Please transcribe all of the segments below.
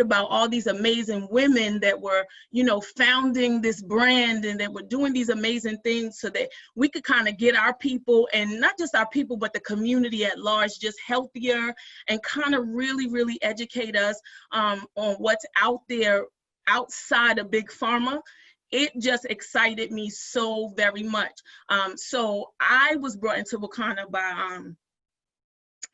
about all these amazing women that were, you know, founding this brand and that were doing these amazing things so that we could kind of get our people, and not just our people, but the community at large, just healthier and kind of really, really educate us on what's out there outside of big pharma. It just excited me so very much. So I was brought into Wakana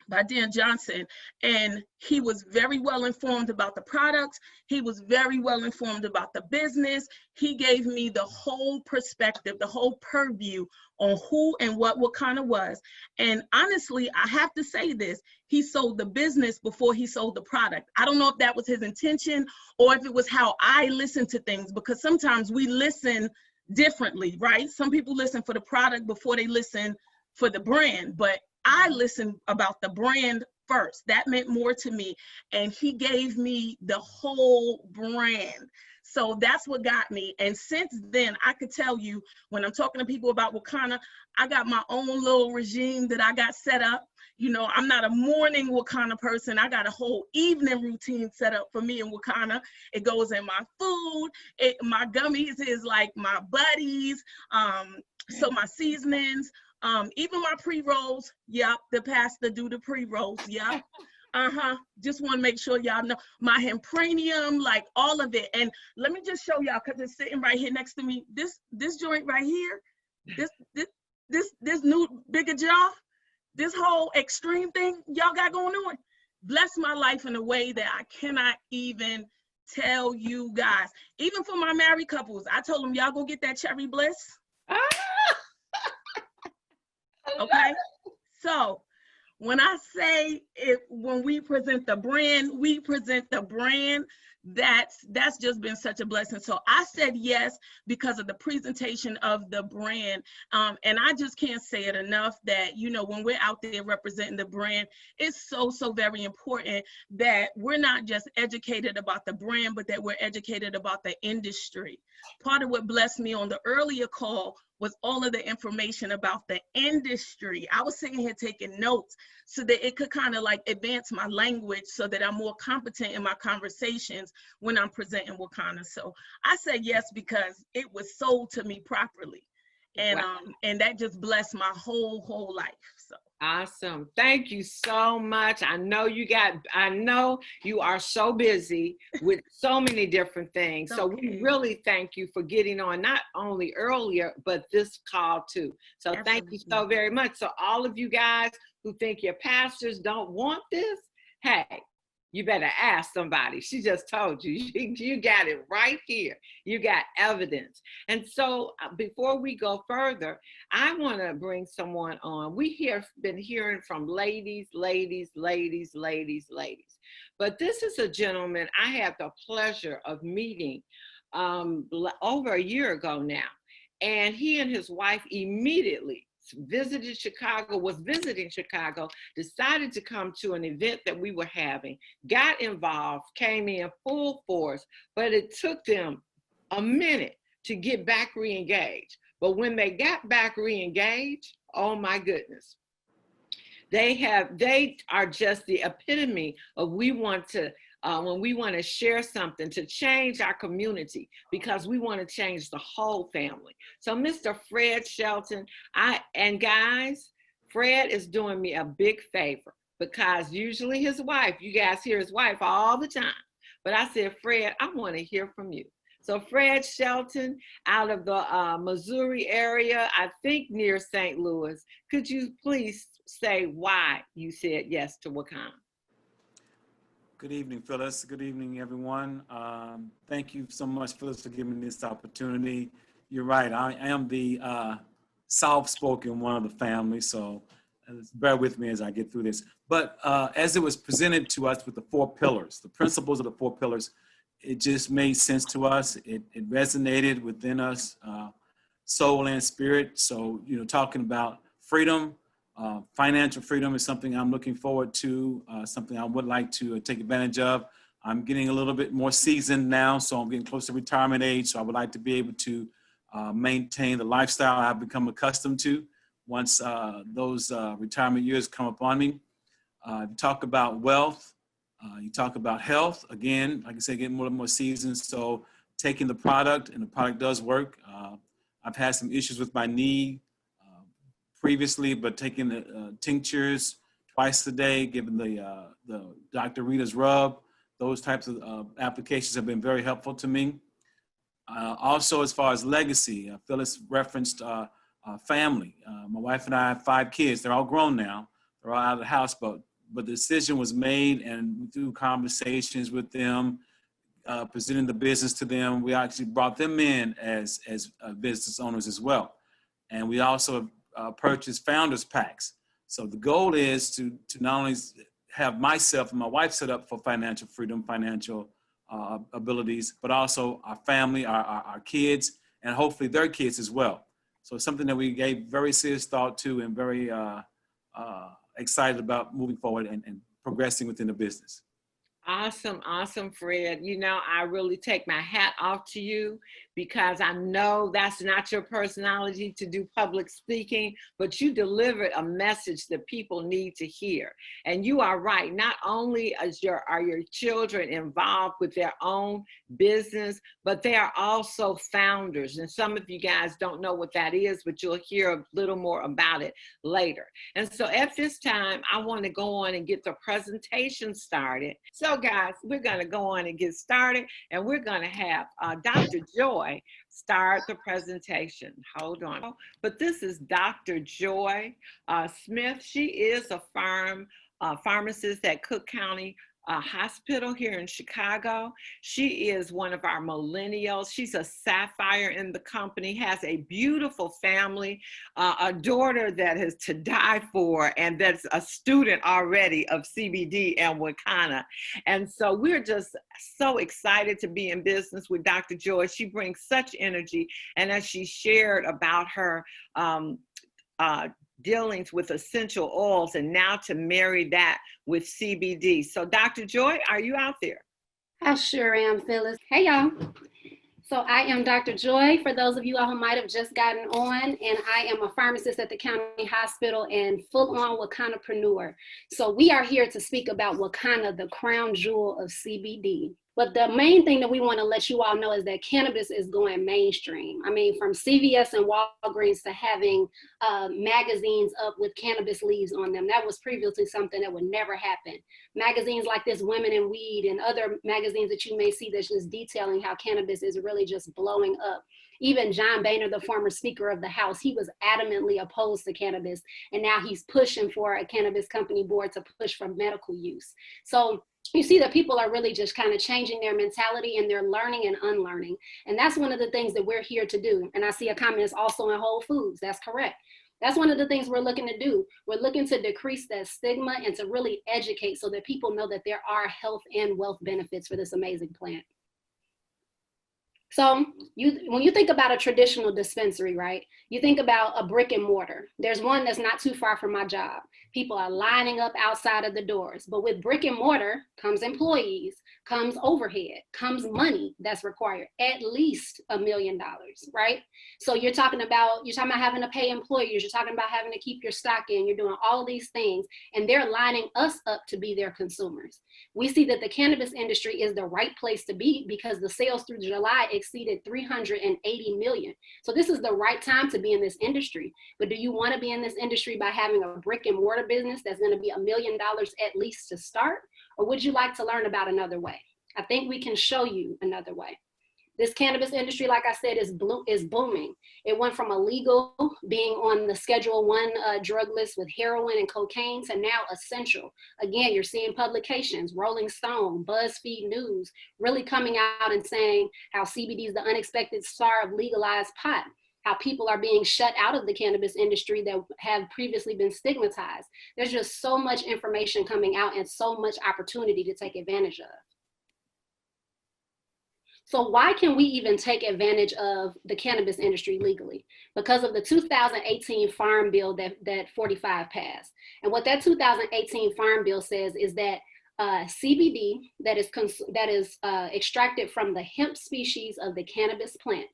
by Dan Johnson, and he was very well informed about the products. He was very well informed about the business. He gave me the whole perspective, the whole purview on who and what Wakana was. And honestly, I have to say this, he sold the business before he sold the product. I don't know if that was his intention or if it was how I listen to things, because sometimes we listen differently, right? Some people listen for the product before they listen for the brand, but I listened about the brand first. That meant more to me. And he gave me the whole brand. So that's what got me. And since then, I could tell you, when I'm talking to people about Wakana, I got my own little regime that I got set up. You know, I'm not a morning Wakana person. I got a whole evening routine set up for me in Wakana. It goes in my food. My gummies is like my buddies. So my seasonings. Even my pre-rolls, yep, the pastor do the pre-rolls, yep. Just want to make sure y'all know my hempranium, like all of it. And let me just show y'all, because it's sitting right here next to me. This joint right here, this new bigger jaw, this whole extreme thing y'all got going on, bless my life in a way that I cannot even tell you guys. Even for my married couples, I told them, y'all go get that Cherry Bliss. Okay, so when I say when we present the brand, we present the brand. That's just been such a blessing. So I said yes because of the presentation of the brand. And I just can't say it enough that, you know, when we're out there representing the brand, it's so very important that we're not just educated about the brand, but that we're educated about the industry. Part of what blessed me on the earlier call was all of the information about the industry. I was sitting here taking notes so that it could kind of like advance my language so that I'm more competent in my conversations when I'm presenting Wakana. So I said yes because it was sold to me properly. And wow. And that just blessed my whole life. So awesome. Thank you so much. I know you are so busy with so many different things. So we really thank you for getting on not only earlier, but this call too. So absolutely. Thank you so very much. So all of you guys who think your pastors don't want this, hey, you better ask somebody. She just told you. You got it right here. You got evidence. And so before we go further, I want to bring someone on. Been hearing from ladies. But this is a gentleman I had the pleasure of meeting over a year ago now. And he and his wife immediately was visiting Chicago, decided to come to an event that we were having, got involved, came in full force, but it took them a minute to get back re-engaged. But when they got back re-engaged, oh my goodness, they are just the epitome of when we want to share something to change our community, because we want to change the whole family. So Mr. Fred Shelton, guys, Fred is doing me a big favor, because usually his wife, you guys hear his wife all the time, but I said, Fred, I want to hear from you. So Fred Shelton out of the Missouri area, I think near St. Louis, could you please say why you said yes to Wakana? Good evening, Phyllis. Good evening, everyone. Thank you so much, Phyllis, for giving me this opportunity. You're right. I am the soft-spoken one of the family, so bear with me as I get through this. But as it was presented to us with the 4 pillars, the principles of the 4 pillars, it just made sense to us. It resonated within us, soul and spirit. So, you know, talking about freedom, financial freedom is something I'm looking forward to, something I would like to take advantage of. I'm getting a little bit more seasoned now, so I'm getting close to retirement age. So I would like to be able to maintain the lifestyle I've become accustomed to once those retirement years come upon me. Talk about wealth, You talk about health, again, like I said, getting more and more seasoned. So taking the product, and the product does work. I've had some issues with my knee previously, but taking the tinctures twice a day, giving the Dr. Rita's rub, those types of applications have been very helpful to me. Also, as far as legacy, Phyllis referenced family. My wife and I have 5 kids. They're all grown now. They're all out of the house, but the decision was made, and through conversations with them, presenting the business to them, we actually brought them in as business owners as well. And we also purchased founders packs. So the goal is to not only have myself and my wife set up for financial freedom, financial abilities, but also our family, our kids, and hopefully their kids as well. So it's something that we gave very serious thought to, and very excited about moving forward and progressing within the business. Awesome, awesome, Fred. You know, I really take my hat off to you, because I know that's not your personality to do public speaking, but you delivered a message that people need to hear. And you are right. Not only are your children involved with their own business, but they are also founders. And some of you guys don't know what that is, but you'll hear a little more about it later. And so at this time, I want to go on and get the presentation started. So guys, we're going to go on and get started, and we're going to have Dr. Joy start the presentation. Hold on. But this is Dr. Joy Smith. She is a pharmacist at Cook County Hospital here in Chicago. She is one of our millennials. She's a sapphire in the company, has a beautiful family, a daughter that is to die for, and that's a student already of CBD and Wakana. And so we're just so excited to be in business with Dr. Joy. She brings such energy, and as she shared about her dealings with essential oils, and now to marry that with CBD. So Dr. Joy, are you out there? I sure am, Phyllis. Hey, y'all. So I am Dr. Joy, for those of you all who might have just gotten on, and I am a pharmacist at the county hospital and full-on Wakanapreneur. So we are here to speak about Wakana, the crown jewel of CBD. But the main thing that we want to let you all know is that cannabis is going mainstream. I mean, from CVS and Walgreens to having magazines up with cannabis leaves on them. That was previously something that would never happen. Magazines like this, Women in Weed, and other magazines that you may see that's just detailing how cannabis is really just blowing up. Even John Boehner, the former Speaker of the House, he was adamantly opposed to cannabis, and now he's pushing for a cannabis company board to push for medical use. So you see that people are really just kind of changing their mentality, and they're learning and unlearning. And that's one of the things that we're here to do. And I see a comment is also in Whole Foods. That's correct. That's one of the things we're looking to do. We're looking to decrease that stigma and to really educate so that people know that there are health and wealth benefits for this amazing plant. So when you think about a traditional dispensary, right, you think about a brick and mortar. There's one that's not too far from my job. People are lining up outside of the doors. But with brick and mortar comes employees, comes overhead, comes money that's required, at least $1 million, right? So you're talking about having to pay employees, you're talking about having to keep your stock in, you're doing all these things, and they're lining us up to be their consumers. We see that the cannabis industry is the right place to be because the sales through July exceeded 380 million. So this is the right time to be in this industry. But do you want to be in this industry by having a brick and mortar business that's going to be $1 million at least to start? Or would you like to learn about another way? I think we can show you another way. This cannabis industry, like I said, is booming. It went from illegal, being on the Schedule I drug list with heroin and cocaine, to now essential. Again, you're seeing publications, Rolling Stone, BuzzFeed News, really coming out and saying how CBD is the unexpected star of legalized pot, how people are being shut out of the cannabis industry that have previously been stigmatized. There's just so much information coming out and so much opportunity to take advantage of. So why can we even take advantage of the cannabis industry legally? Because of the 2018 Farm Bill that 45 passed. And what that 2018 Farm Bill says is that CBD that is extracted from the hemp species of the cannabis plant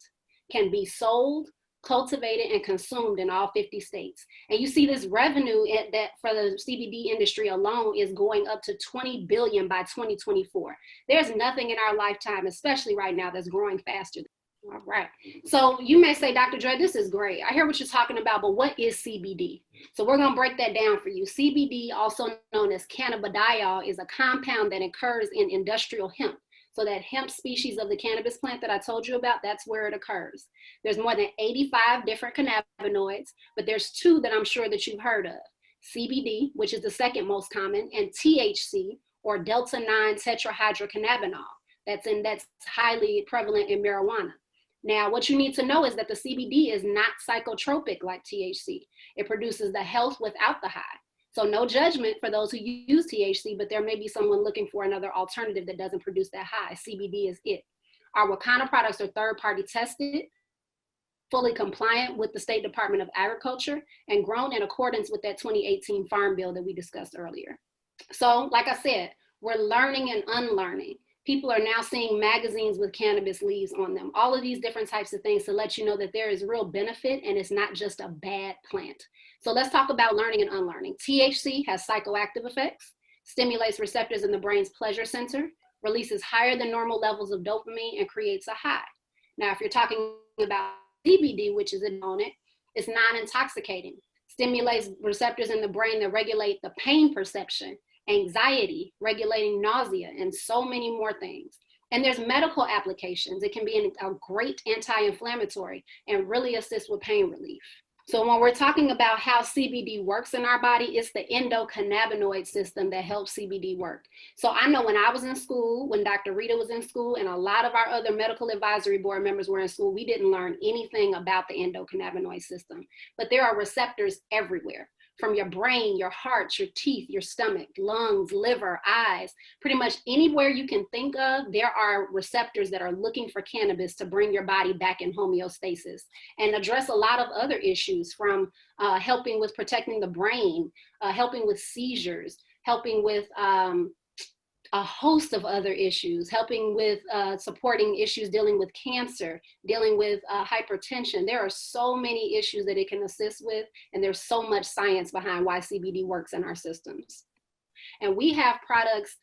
can be sold, cultivated and consumed in all 50 states. And you see this revenue that for the CBD industry alone is going up to 20 billion by 2024. There's nothing in our lifetime, especially right now, that's growing faster. All right. So you may say, Dr. Joy, this is great. I hear what you're talking about, but what is CBD? So we're going to break that down for you. CBD, also known as cannabidiol, is a compound that occurs in industrial hemp. So that hemp species of the cannabis plant that I told you about, that's where it occurs. There's more than 85 different cannabinoids, but there's two that I'm sure that you've heard of. CBD, which is the second most common, and THC, or delta-9 tetrahydrocannabinol. That's highly prevalent in marijuana. Now, what you need to know is that the CBD is not psychotropic like THC. It produces the health without the high. So no judgment for those who use THC, but there may be someone looking for another alternative that doesn't produce that high. CBD is it. Our Wakana products are third-party tested, fully compliant with the State Department of Agriculture, and grown in accordance with that 2018 Farm Bill that we discussed earlier. So, like I said, we're learning and unlearning. People are now seeing magazines with cannabis leaves on them, all of these different types of things to let you know that there is real benefit and it's not just a bad plant. So let's talk about learning and unlearning. THC has psychoactive effects, stimulates receptors in the brain's pleasure center, releases higher than normal levels of dopamine, and creates a high. Now, if you're talking about CBD, which is on it, it's non-intoxicating, stimulates receptors in the brain that regulate the pain perception, anxiety, regulating nausea, and so many more things. And there's medical applications. It can be a great anti-inflammatory and really assist with pain relief. So when we're talking about how CBD works in our body, it's the endocannabinoid system that helps CBD work. So I know when I was in school, when Dr. Rita was in school, and a lot of our other medical advisory board members were in school, we didn't learn anything about the endocannabinoid system. But there are receptors everywhere. From your brain, your heart, your teeth, your stomach, lungs, liver, eyes, pretty much anywhere you can think of, there are receptors that are looking for cannabis to bring your body back in homeostasis and address a lot of other issues, from helping with protecting the brain, helping with seizures, helping with a host of other issues, helping with supporting issues dealing with cancer, dealing with hypertension. There are so many issues that it can assist with, and there's so much science behind why CBD works in our systems. And we have products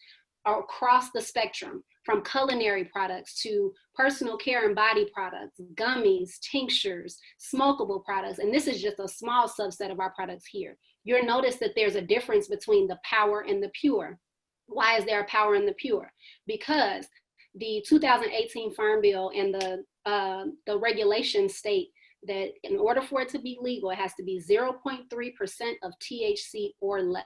across the spectrum, from culinary products to personal care and body products, gummies, tinctures, smokable products. And this is just a small subset of our products here. You'll notice that there's a difference between the power and the pure. Why is there a power in the pure? Because the 2018 Farm Bill and the regulations state that in order for it to be legal, it has to be 0.3% of THC or less.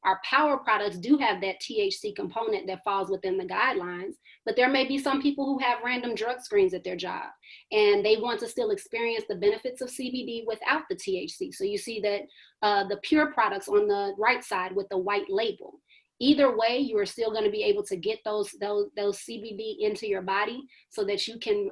Our power products do have that THC component that falls within the guidelines, but there may be some people who have random drug screens at their job and they want to still experience the benefits of CBD without the THC. So you see that the pure products on the right side with the white label. Either way, you are still going to be able to get those CBD into your body so that you can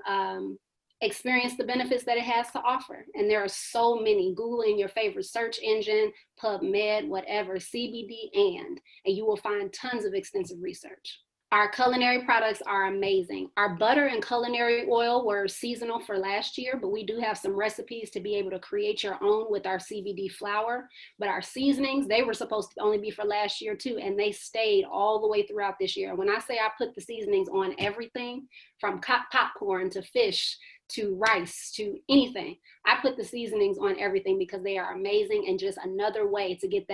experience the benefits that it has to offer. And there are so many. Google in your favorite search engine, PubMed, whatever, CBD and you will find tons of extensive research. Our culinary products are amazing. Our butter and culinary oil were seasonal for last year, but we do have some recipes to be able to create your own with our CBD flour. But our seasonings, they were supposed to only be for last year too, and they stayed all the way throughout this year. When I say I put the seasonings on everything, from popcorn to fish to rice to anything, I put the seasonings on everything because they are amazing and just another way to get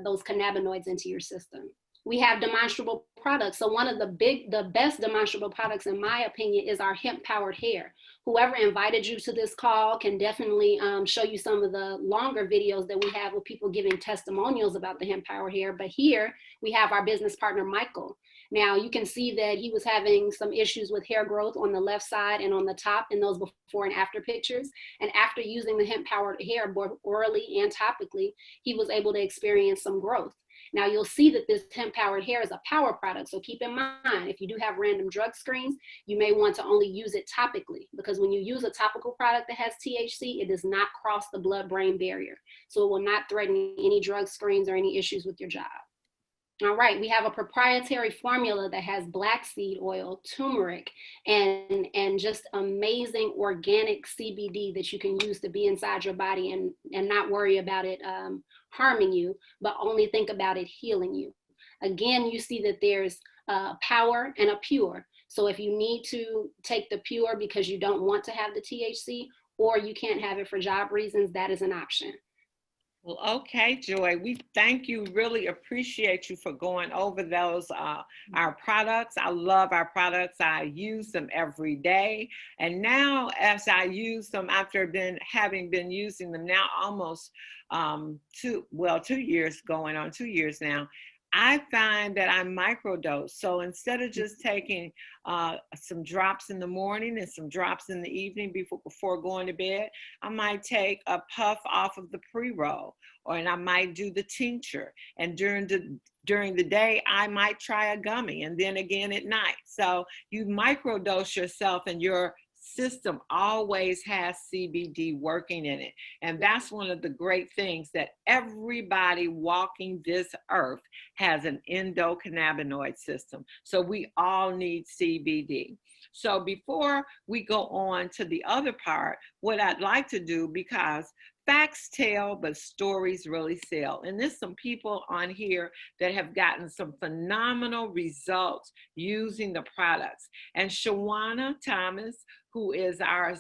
those cannabinoids into your system. We have demonstrable products. So one of the best demonstrable products, in my opinion, is our hemp powered hair. Whoever invited you to this call can definitely show you some of the longer videos that we have with people giving testimonials about the hemp powered hair. But here we have our business partner, Michael. Now you can see that he was having some issues with hair growth on the left side and on the top in those before and after pictures. And after using the hemp powered hair both orally and topically, he was able to experience some growth. Now you'll see that this hemp powered hair is a power product. So keep in mind, if you do have random drug screens, you may want to only use it topically, because when you use a topical product that has THC, it does not cross the blood-brain barrier. So it will not threaten any drug screens or any issues with your job. All right, we have a proprietary formula that has black seed oil, turmeric, and just amazing organic CBD that you can use to be inside your body and not worry about it harming you, but only think about it healing you. Again, you see that there's a power and a pure. So if you need to take the pure because you don't want to have the THC, or you can't have it for job reasons, that is an option. Well, okay, Joy, we thank you, really appreciate you for going over those, our products. I love our products. I use them every day. And now as I use them, after having been using them now almost 2 years, going on 2 years now, I find that I microdose. So instead of just taking some drops in the morning and some drops in the evening before going to bed, I might take a puff off of the pre-roll, and I might do the tincture. And during the day, I might try a gummy, and then again at night. So you microdose yourself, and your system always has CBD working in it. And that's one of the great things, that everybody walking this earth has an endocannabinoid system. So we all need CBD. So before we go on to the other part, what I'd like to do, because facts tell, but stories really sell. And there's some people on here that have gotten some phenomenal results using the products. And Shawana Thomas, who is our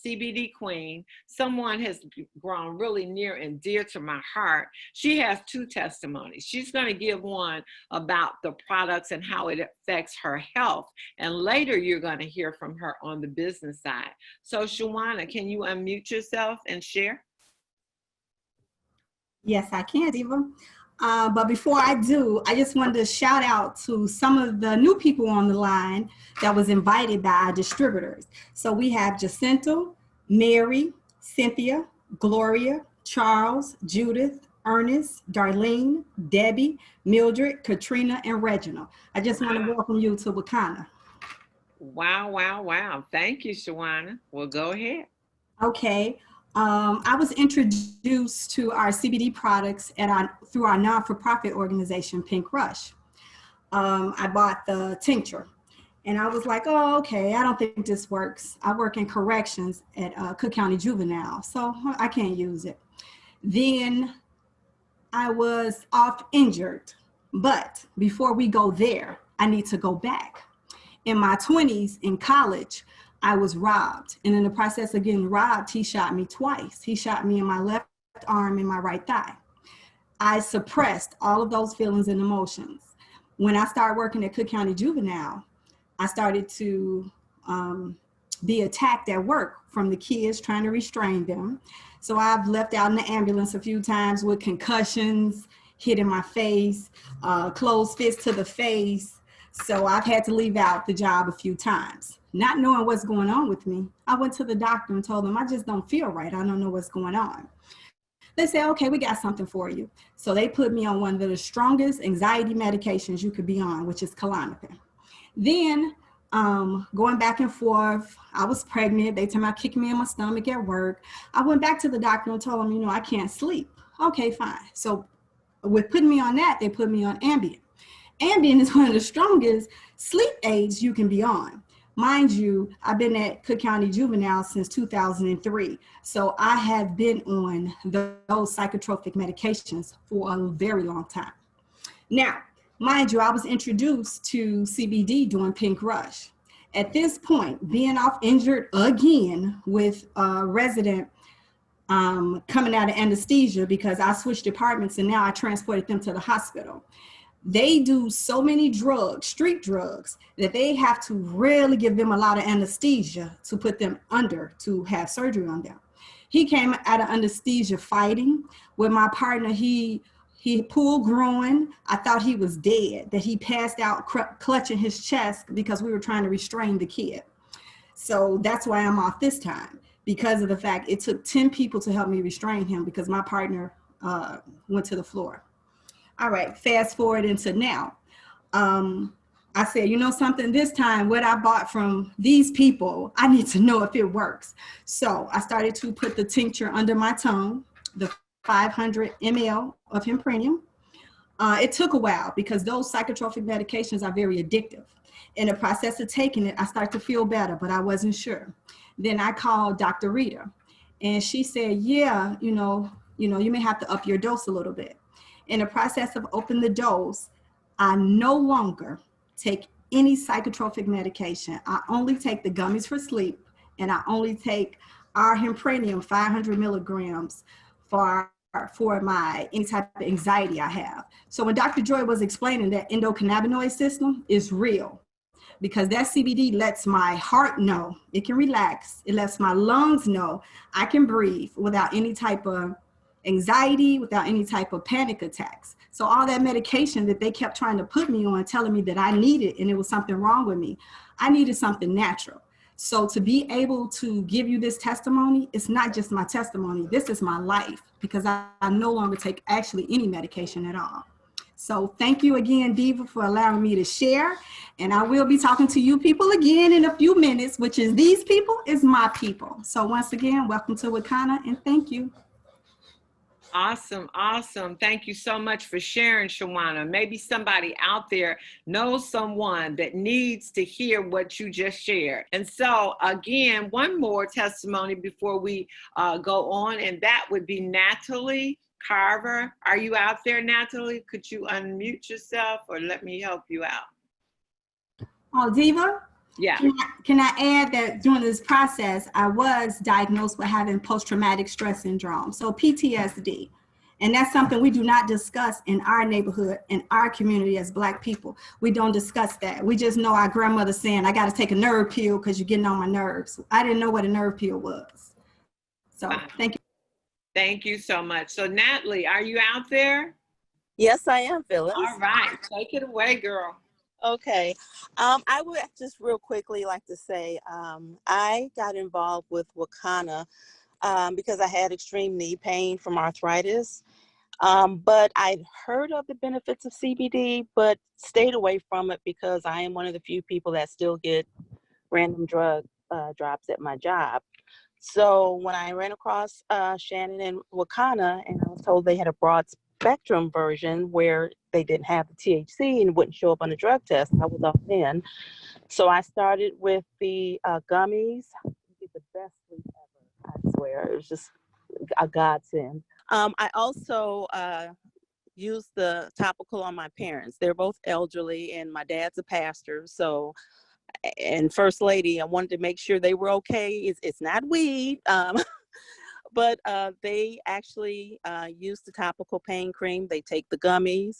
CBD queen, someone has grown really near and dear to my heart. She has 2 testimonies. She's going to give one about the products and how it affects her health. And later you're going to hear from her on the business side. So Shawana, can you unmute yourself and share? Yes, I can, Diva. But before I do, I just wanted to shout out to some of the new people on the line that was invited by our distributors. So we have Jacinta, Mary, Cynthia, Gloria, Charles, Judith, Ernest, Darlene, Debbie, Mildred, Katrina, and Reginald. I just want to welcome you to Wakanda. Wow, wow, wow. Thank you, Shawana. Well, go ahead. Okay. I was introduced to our CBD products through our non-for-profit organization, Pink Rush. I bought the tincture, and I was like, oh, okay, I don't think this works. I work in corrections at Cook County Juvenile, so I can't use it. Then I was off injured, but before we go there, I need to go back. In my 20s in college, I was robbed. And in the process of getting robbed, he shot me twice. He shot me in my left arm and my right thigh. I suppressed all of those feelings and emotions. When I started working at Cook County Juvenile, I started to be attacked at work from the kids trying to restrain them. So I've left out in the ambulance a few times with concussions, hit in my face, closed fist to the face. So I've had to leave out the job a few times. Not knowing what's going on with me, I went to the doctor and told them, I just don't feel right. I don't know what's going on. They said, okay, we got something for you. So they put me on one of the strongest anxiety medications you could be on, which is Klonopin. Then going back and forth, I was pregnant. They told me, kicking me in my stomach at work. I went back to the doctor and told them, I can't sleep. Okay, fine. So with putting me on that, they put me on Ambien. Ambien is one of the strongest sleep aids you can be on. Mind you, I've been at Cook County Juvenile since 2003. So I have been on those psychotropic medications for a very long time. Now, mind you, I was introduced to CBD during Pink Rush. At this point, being off injured again with a resident coming out of anesthesia because I switched departments and now I transported them to the hospital. They do so many drugs, street drugs, that they have to really give them a lot of anesthesia to put them under to have surgery on them. He came out of anesthesia fighting with my partner. He pulled groin. I thought he was dead, that he passed out clutching his chest because we were trying to restrain the kid. So that's why I'm off this time, because of the fact it took 10 people to help me restrain him because my partner went to the floor. All right, fast forward into now. I said, something, this time what I bought from these people, I need to know if it works. So I started to put the tincture under my tongue, the 500 ml of Hemprenium. It took a while because those psychotropic medications are very addictive. In the process of taking it, I started to feel better, but I wasn't sure. Then I called Dr. Rita, and she said, yeah, you may have to up your dose a little bit. In the process of upping the dose, I no longer take any psychotropic medication. I only take the gummies for sleep, and I only take arhempranium 500 milligrams for my any type of anxiety I have. So when Dr. Joy was explaining that endocannabinoid system is real, because that CBD lets my heart know it can relax. It lets my lungs know I can breathe without any type of anxiety, without any type of panic attacks. So all that medication that they kept trying to put me on, telling me that I needed, and it was something wrong with me, I needed something natural. So to be able to give you this testimony, it's not just my testimony, this is my life, because I no longer take actually any medication at all. So thank you again, Diva, for allowing me to share. And I will be talking to you people again in a few minutes, which is these people is my people. So once again, welcome to Wakana, and thank you. Awesome, awesome. Thank you so much for sharing, Shawana. Maybe somebody out there knows someone that needs to hear what you just shared. And so again, one more testimony before we go on, and that would be Natalie Carver. Are you out there, Natalie? Could you unmute yourself or let me help you out? Oh, Diva? Yeah. Can I add that during this process, I was diagnosed with having post-traumatic stress syndrome, so PTSD. And that's something we do not discuss in our neighborhood, in our community as Black people. We don't discuss that. We just know our grandmother saying, I got to take a nerve pill because you're getting on my nerves. I didn't know what a nerve pill was. So thank you. Thank you so much. So Natalie, are you out there? Yes, I am, Phyllis. All right, take it away, girl. Okay. I would just real quickly like to say I got involved with Wakana because I had extreme knee pain from arthritis. But I'd heard of the benefits of CBD, but stayed away from it because I am one of the few people that still get random drug drops at my job. So when I ran across Shannon and Wakana, and I was told they had a broad spectrum version where they didn't have the THC and wouldn't show up on the drug test, I was all in. So I started with the gummies. It's the best sleep ever, I swear. It was just a godsend. I also used the topical on my parents. They're both elderly, and my dad's a pastor. So, and First Lady, I wanted to make sure they were okay. It's not weed. But they actually use the topical pain cream. They take the gummies,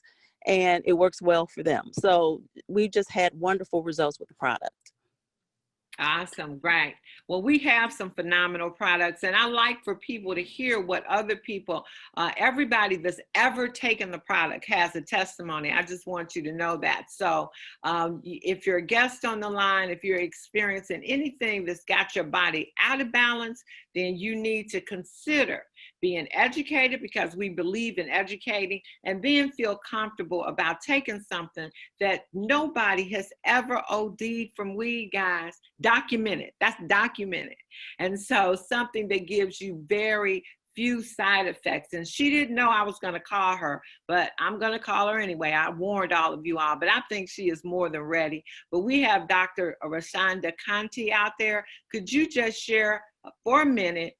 and it works well for them. So we just had wonderful results with the product. Awesome, great. Well, we have some phenomenal products, and I like for people to hear what other people, everybody that's ever taken the product has a testimony. I just want you to know that. So if you're a guest on the line, if you're experiencing anything that's got your body out of balance, then you need to consider being educated, because we believe in educating, and then feel comfortable about taking something that nobody has ever OD'd from weed, guys. Documented. That's documented. And so something that gives you very few side effects. And she didn't know I was going to call her, but I'm going to call her anyway. I warned all of you all, but I think she is more than ready. But we have Dr. Rashonda Conti out there. Could you just share for a minute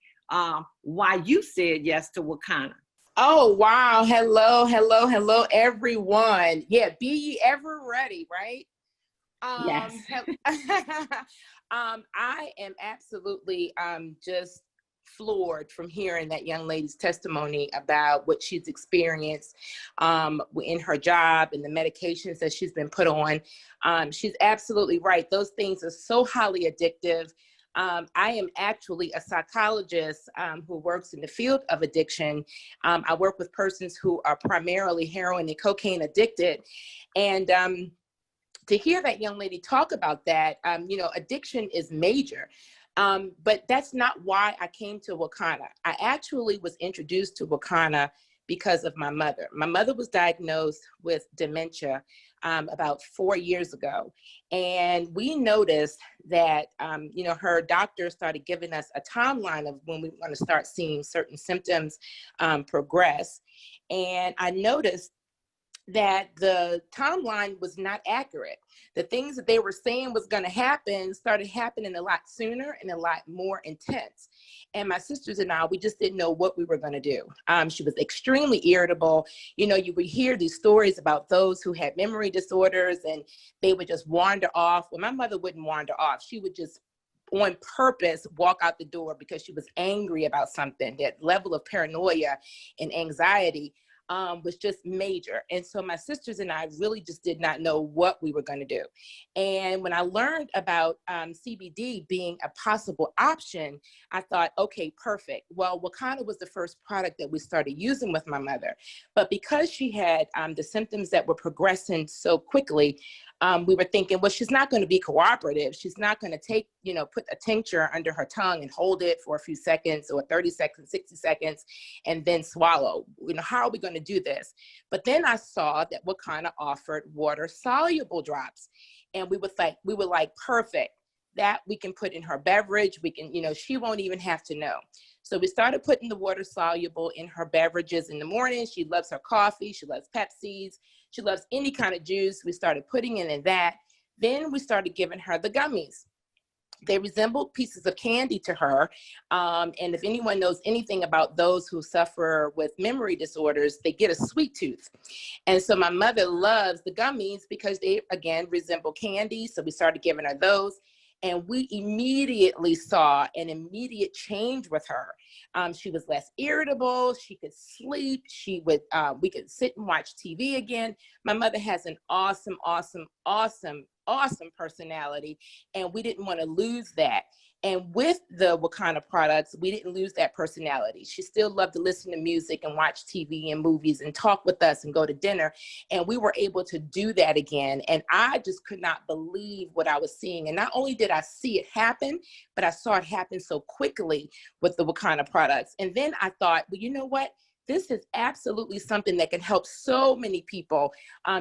why you said yes to Wakana? Oh, wow. Hello, hello, hello, everyone. Yeah, be ye ever ready, right? Yes. I am absolutely just floored from hearing that young lady's testimony about what she's experienced in her job and the medications that she's been put on. She's absolutely right. Those things are so highly addictive. I am actually a psychologist who works in the field of addiction. I work with persons who are primarily heroin and cocaine addicted. And to hear that young lady talk about that, addiction is major. But that's not why I came to Wakana. I actually was introduced to Wakana because of my mother. My mother was diagnosed with dementia about 4 years ago. And we noticed that, her doctor started giving us a timeline of when we want to start seeing certain symptoms progress. And I noticed that the timeline was not accurate. The things that they were saying was going to happen started happening a lot sooner and a lot more intense. And my sisters and I, we just didn't know what we were going to do. She was extremely irritable. You know, you would hear these stories about those who had memory disorders and they would just wander off. Well, my mother wouldn't wander off. She would just on purpose walk out the door because she was angry about something. That level of paranoia and anxiety was just major. And so my sisters and I really just did not know what we were going to do. And when I learned about CBD being a possible option, I thought, okay, perfect. Well, Wakana was the first product that we started using with my mother. But because she had the symptoms that were progressing so quickly, we were thinking, well, she's not going to be cooperative. She's not going to take, you know, put a tincture under her tongue and hold it for a few seconds or 30 seconds, 60 seconds, and then swallow. You know, how are we going to do this? But then I saw that Wakana offered water soluble drops. And we were like, perfect. That we can put in her beverage. We can, you know, she won't even have to know. So we started putting the water soluble in her beverages in the morning. She loves her coffee. She loves Pepsis. She loves any kind of juice. We started putting it in that. Then we started giving her the gummies. They resembled pieces of candy to her. And if anyone knows anything about those who suffer with memory disorders, they get a sweet tooth. And so my mother loves the gummies because they, again, resemble candy. So we started giving her those. And we immediately saw an immediate change with her. She was less irritable. She could sleep. She would, we could sit and watch TV again. My mother has an awesome, awesome, awesome, awesome personality. And we didn't want to lose that. And with the Wakana products, we didn't lose that personality. She still loved to listen to music and watch TV and movies and talk with us and go to dinner. And we were able to do that again. And I just could not believe what I was seeing. And not only did I see it happen, but I saw it happen so quickly with the Wakana products. And then I thought, well, you know what? This is absolutely something that can help so many people.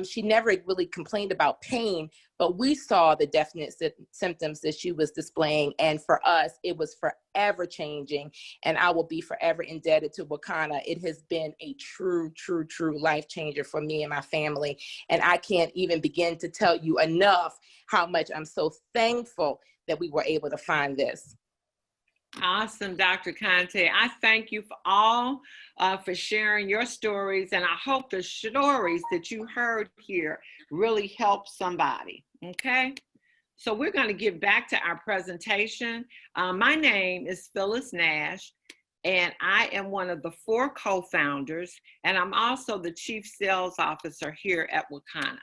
She never really complained about pain, but we saw the definite symptoms that she was displaying. And for us, it was forever changing. And I will be forever indebted to Wakana. It has been a true, true, true life changer for me and my family. And I can't even begin to tell you enough how much I'm so thankful that we were able to find this. Awesome, Dr. Conte. I thank you for all for sharing your stories, and I hope the stories that you heard here really help somebody, okay? So we're going to get back to our presentation. My name is Phyllis Nash, and I am one of the 4 co-founders, and I'm also the Chief Sales Officer here at Wakana.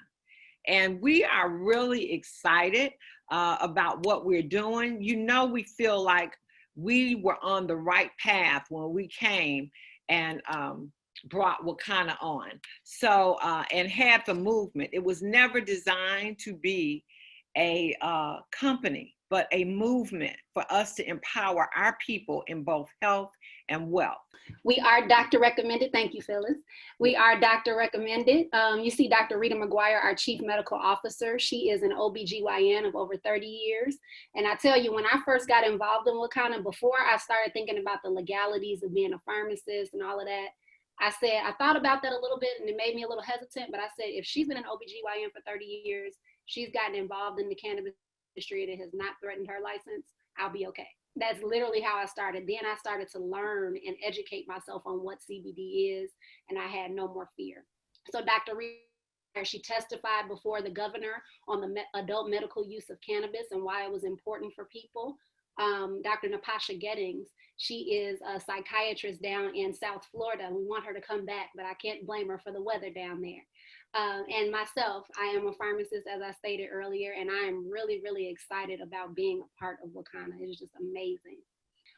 And we are really excited about what we're doing. You know, we feel like we were on the right path when we came and brought Wakana on. So, and had the movement. It was never designed to be a company, but a movement for us to empower our people in both health and wealth. We are doctor recommended. Thank you, Phyllis. We are doctor recommended. You see Dr. Rita McGuire, our Chief Medical Officer. She is an OBGYN of over 30 years. And I tell you, when I first got involved in Wakana, before I started thinking about the legalities of being a pharmacist and all of that, I thought about that a little bit and it made me a little hesitant, but I said, if she's been an OBGYN for 30 years, she's gotten involved in the cannabis industry and it has not threatened her license, I'll be okay. That's literally how I started. Then I started to learn and educate myself on what CBD is, and I had no more fear. So Dr. Rita, she testified before the governor on the adult medical use of cannabis and why it was important for people. Dr. Napasha Gettings, she is a psychiatrist down in South Florida. We want her to come back, but I can't blame her for the weather down there. And myself, I am a pharmacist, as I stated earlier, and I am really, really excited about being a part of Wakana. It is just amazing.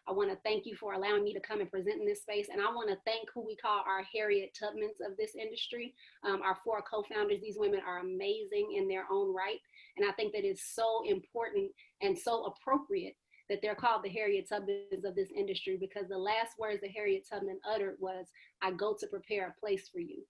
I want to thank you for allowing me to come and present in this space. And I want to thank who we call our Harriet Tubmans of this industry, our 4 co-founders. These women are amazing in their own right. And I think that it's so important and so appropriate that they're called the Harriet Tubmans of this industry, because the last words that Harriet Tubman uttered was, "I go to prepare a place for you."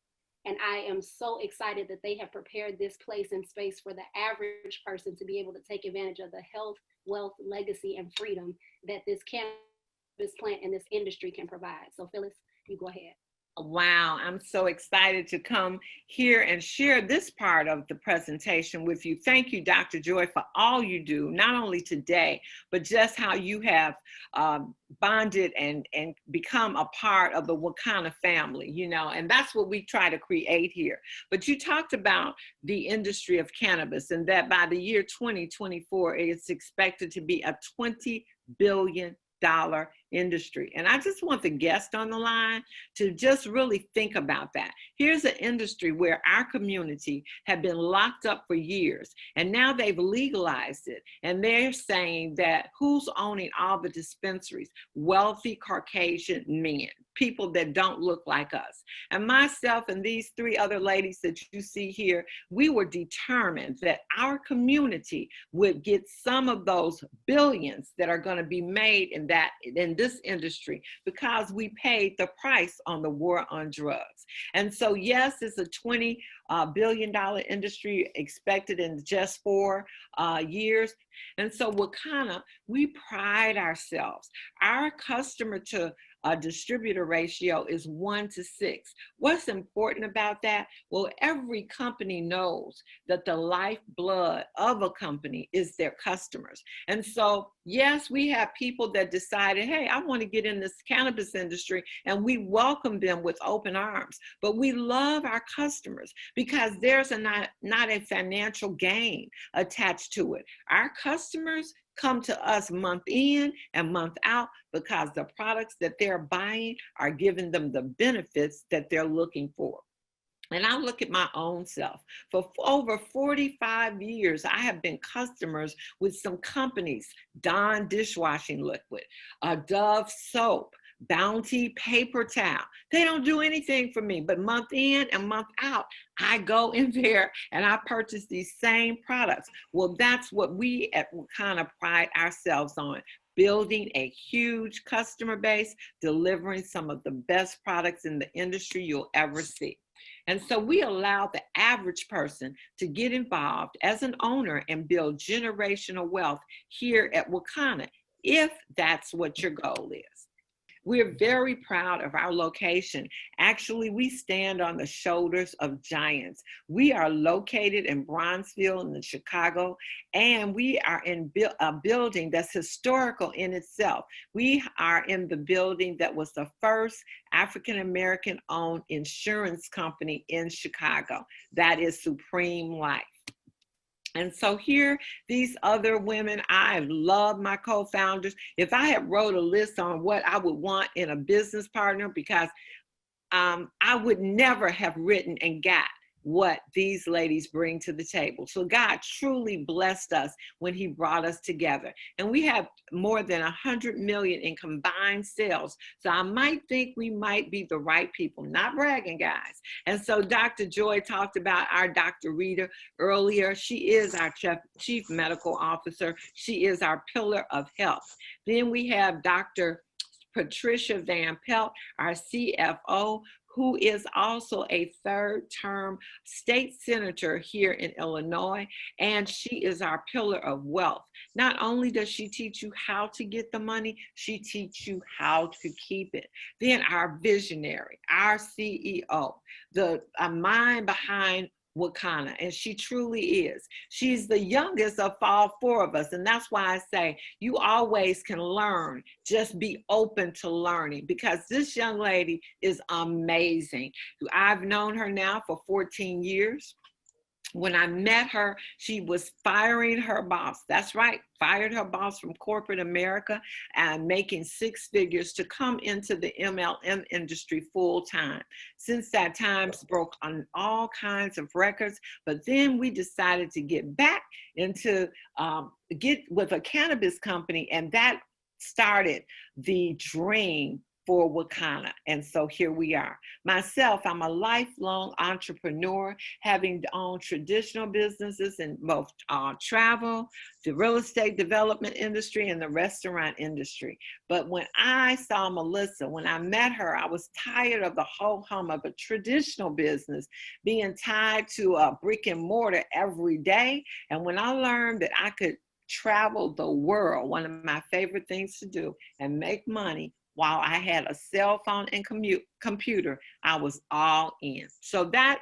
And I am so excited that they have prepared this place and space for the average person to be able to take advantage of the health, wealth, legacy, and freedom that this cannabis plant and this industry can provide. So Phyllis, you go ahead. Wow, I'm so excited to come here and share this part of the presentation with you. Thank you, Dr. Joy, for all you do, not only today, but just how you have bonded and become a part of the Wakana family, you know, and that's what we try to create here. But you talked about the industry of cannabis and that by the year 2024, it's expected to be a $20 billion industry. And I just want the guest on the line to just really think about that. Here's an industry where our community had been locked up for years, and now they've legalized it. And they're saying that who's owning all the dispensaries? Wealthy Caucasian men, people that don't look like us. And myself and these three other ladies that you see here, we were determined that our community would get some of those billions that are going to be made in this industry, because we paid the price on the war on drugs. And so yes, it's a $20 billion industry expected in just 4 years. And so Wakana, we pride ourselves. Our customer to distributor ratio is 1 to 6. What's important about that? Well, every company knows that the lifeblood of a company is their customers. And so, yes, we have people that decided, hey, I want to get in this cannabis industry, and we welcome them with open arms. But we love our customers because there's not a financial gain attached to it. Our customers come to us month in and month out because the products that they're buying are giving them the benefits that they're looking for. And I look at my own self. For over 45 years, I have been customers with some companies: Dawn dishwashing liquid, Dove soap, Bounty paper towel. They don't do anything for me, but month in and month out, I go in there and I purchase these same products. Well, that's what we at Wakana pride ourselves on: building a huge customer base, delivering some of the best products in the industry you'll ever see. And so we allow the average person to get involved as an owner and build generational wealth here at Wakana, if that's what your goal is. We're very proud of our location. Actually, we stand on the shoulders of giants. We are located in Bronzeville in Chicago, and we are in a building that's historical in itself. We are in the building that was the first African-American owned insurance company in Chicago. That is Supreme Life. And so here, these other women, I love my co-founders. If I had wrote a list on what I would want in a business partner, because I would never have written and got what these ladies bring to the table. So God truly blessed us when he brought us together. And we have more than 100 million in combined sales. So I might think we might be the right people, not bragging, guys. And so Dr. Joy talked about our Dr. Rita earlier. She is our chief medical officer. She is our pillar of health. Then we have Dr. Patricia Van Pelt, our CFO, who is also a third-term state senator here in Illinois, and she is our pillar of wealth. Not only does she teach you how to get the money, she teaches you how to keep it. Then our visionary, our CEO, the mind behind Wakana, and she truly is. She's the youngest of all 4 of us, and that's why I say you always can learn. Just be open to learning, because this young lady is amazing. I've known her now for 14 years. When I met her, she was firing her boss. That's right, fired her boss from corporate America and making 6 figures to come into the MLM industry full time. Since that time, broke on all kinds of records, but then we decided to get back into, get with a cannabis company, and that started the dream for Wakana. And so here we are. Myself, I'm a lifelong entrepreneur, having owned traditional businesses in both travel, the real estate development industry, and the restaurant industry. But when I saw Melissa, when I met her, I was tired of the ho-hum of a traditional business, being tied to a brick and mortar every day. And when I learned that I could travel the world, one of my favorite things to do, and make money while I had a cell phone and computer, I was all in. So that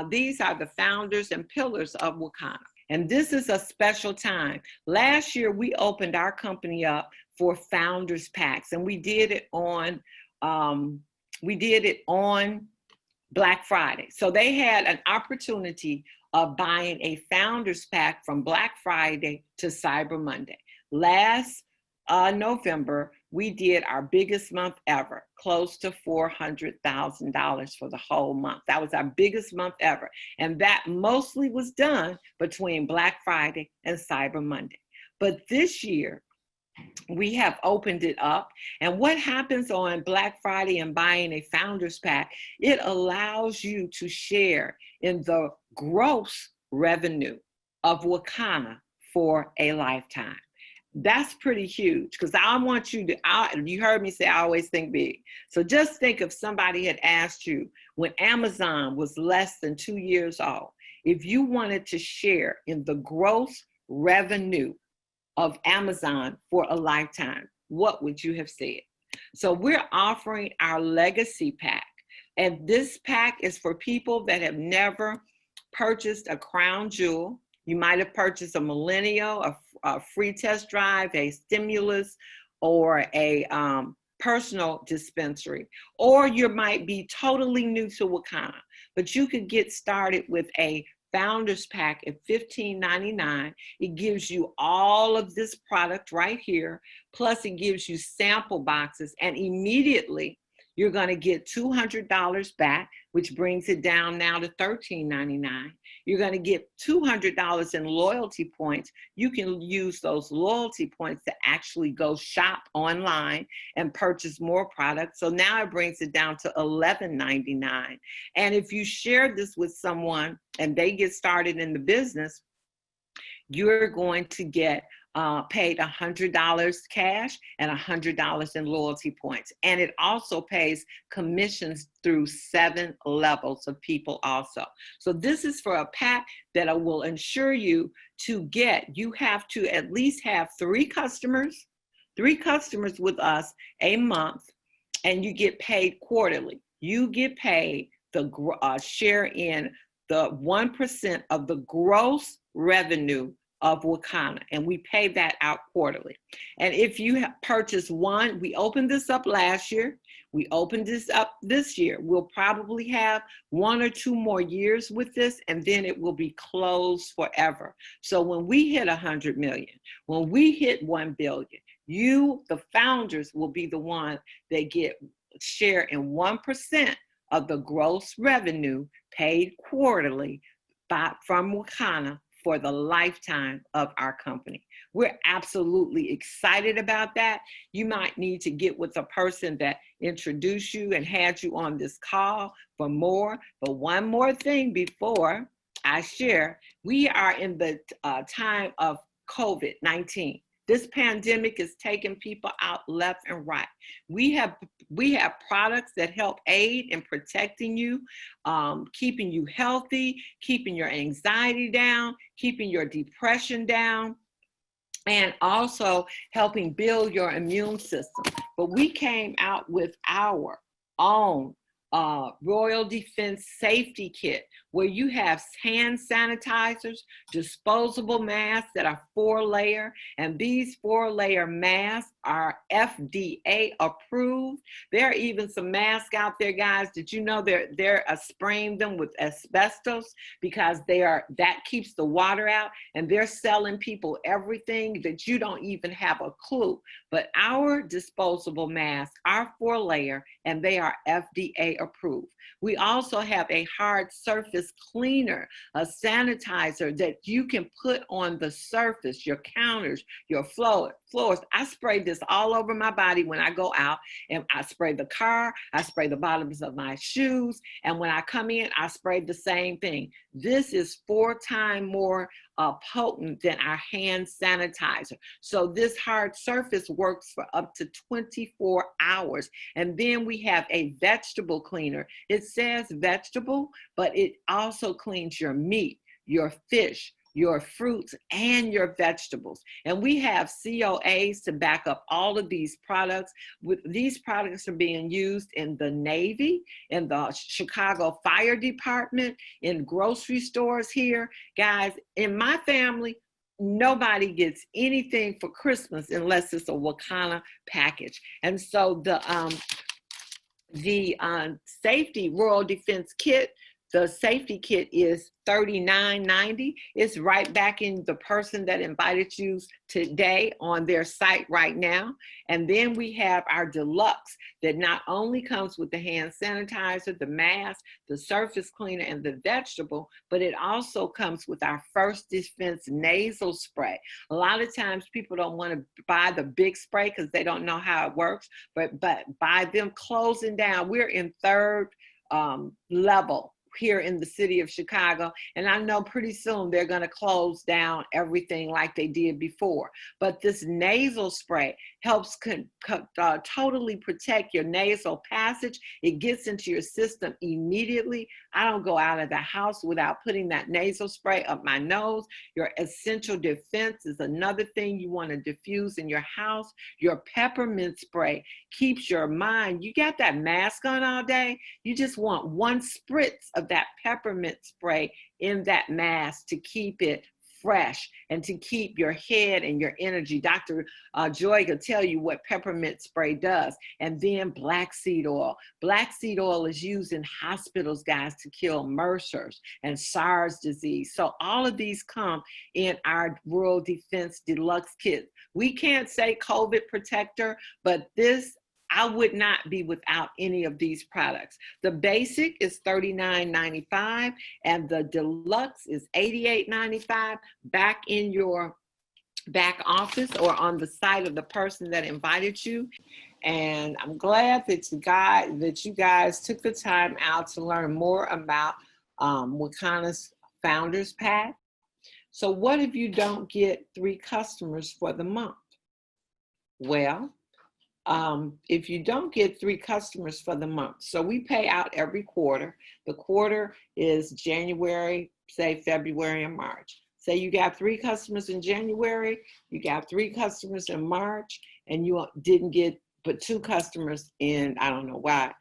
these are the founders and pillars of Wakana. And this is a special time. Last year, we opened our company up for founders packs, and we did it on Black Friday. So they had an opportunity of buying a founders pack from Black Friday to Cyber Monday. Last November, we did our biggest month ever, close to $400,000 for the whole month. That was our biggest month ever. And that mostly was done between Black Friday and Cyber Monday. But this year, we have opened it up. And what happens on Black Friday and buying a founders pack, it allows you to share in the gross revenue of Wakana for a lifetime. That's pretty huge, because I want you to, you heard me say I always think big. So just think if somebody had asked you when Amazon was less than 2 years old, if you wanted to share in the gross revenue of Amazon for a lifetime, what would you have said? So we're offering our legacy pack. And this pack is for people that have never purchased a crown jewel. You might have purchased a millennial, a free test drive, a stimulus, or a personal dispensary. Or you might be totally new to Wakana, but you could get started with a Founders Pack at $15.99. It gives you all of this product right here, plus it gives you sample boxes, and immediately you're going to get $200 back, which brings it down now to $13.99. You're going to get $200 in loyalty points. You can use those loyalty points to actually go shop online and purchase more products. So now it brings it down to $11.99. And if you share this with someone and they get started in the business, you're going to get paid $100 cash and $100 in loyalty points. And it also pays commissions through 7 levels of people also. So this is for a pack that will ensure you to get, you have to at least have 3 customers with us a month, and you get paid quarterly. You get paid the share in the 1% of the gross revenue of Wakana, and we pay that out quarterly. And if you have purchased one, we opened this up last year, we opened this up this year. We'll probably have 1 or 2 more years with this, and then it will be closed forever. So when we hit 100 million, when we hit 1 billion, you, the founders, will be the one that get share in 1% of the gross revenue paid quarterly from Wakana for the lifetime of our company. We're absolutely excited about that. You might need to get with a person that introduced you and had you on this call for more. But one more thing before I share, we are in the time of COVID-19. This pandemic is taking people out left and right. We have products that help aid in protecting you, keeping you healthy, keeping your anxiety down, keeping your depression down, and also helping build your immune system. But we came out with our own Royal Defense Safety Kit, where you have hand sanitizers, disposable masks that are 4-layer, and these 4-layer masks are FDA approved. There are even some masks out there, guys. Did you know they're spraying them with asbestos because that keeps the water out, and they're selling people everything that you don't even have a clue. But our disposable masks are 4-layer, and they are FDA approved. We also have a hard surface cleaner, a sanitizer that you can put on the surface, your counters, your floors. I spray this all over my body when I go out, and I spray the car, I spray the bottoms of my shoes, and when I come in, I spray the same thing. This is 4 times more potent than our hand sanitizer. So this hard surface works for up to 24 hours. And then we have a vegetable cleaner. It says vegetable, but it also cleans your meat, your fish, your fruits, and your vegetables. And we have COAs to back up all of these products. These products are being used in the Navy, in the Chicago Fire Department, in grocery stores here. Guys, in my family, nobody gets anything for Christmas unless it's a Wakana package. And so the safety rural defense kit, the safety kit is $39.90. It's right back in the person that invited you today on their site right now. And then we have our deluxe that not only comes with the hand sanitizer, the mask, the surface cleaner, and the vegetable, but it also comes with our First Defense nasal spray. A lot of times people don't want to buy the big spray because they don't know how it works, but by them closing down, we're in third level here in the city of Chicago. And I know pretty soon they're going to close down everything like they did before. But this nasal spray helps totally protect your nasal passage. It gets into your system immediately. I don't go out of the house without putting that nasal spray up my nose. Your essential defense is another thing you want to diffuse in your house. Your peppermint spray keeps your mind. You got that mask on all day. You just want one spritz of that peppermint spray in that mask to keep it fresh and to keep your head and your energy. Dr. Joy could tell you what peppermint spray does. And then black seed oil. Black seed oil is used in hospitals, guys, to kill MRSA and SARS disease. So all of these come in our Rural Defense Deluxe Kit. We can't say COVID protector, but this, I would not be without any of these products. The basic is $39.95 and the deluxe is $88.95 back in your back office or on the site of the person that invited you. And I'm glad that you guys took the time out to learn more about Wakana's Founders Pack. So what if you don't get 3 customers for the month? Well, if you don't get 3 customers for the month, so we pay out every quarter. The quarter is January, say February and March. Say you got 3 customers in January, you got 3 customers in March, and you didn't get but 2 customers in, I don't know why,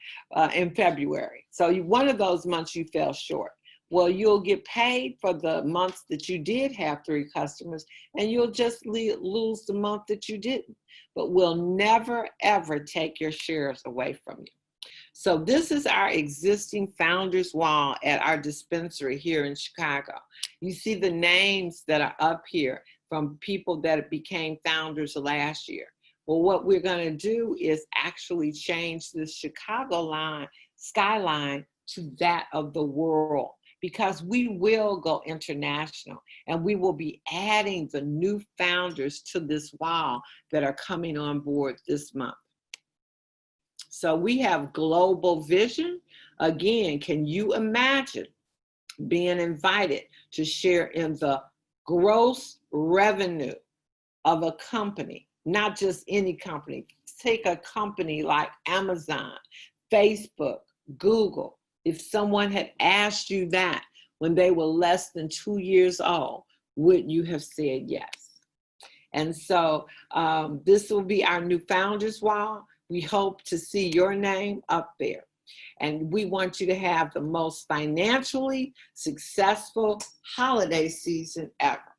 in February. So one of those months you fell short. Well, you'll get paid for the months that you did have 3 customers, and you'll just lose the month that you didn't. But we'll never, ever take your shares away from you. So this is our existing Founders Wall at our dispensary here in Chicago. You see the names that are up here from people that became founders last year. Well, what we're going to do is actually change the Chicago skyline to that of the world, because we will go international and we will be adding the new founders to this wall that are coming on board this month. So we have global vision. Again, can you imagine being invited to share in the gross revenue of a company, not just any company? Take a company like Amazon, Facebook, Google. If someone had asked you that when they were less than 2 years old, would you have said yes? And so this will be our new Founders Wall. We hope to see your name up there. And we want you to have the most financially successful holiday season ever.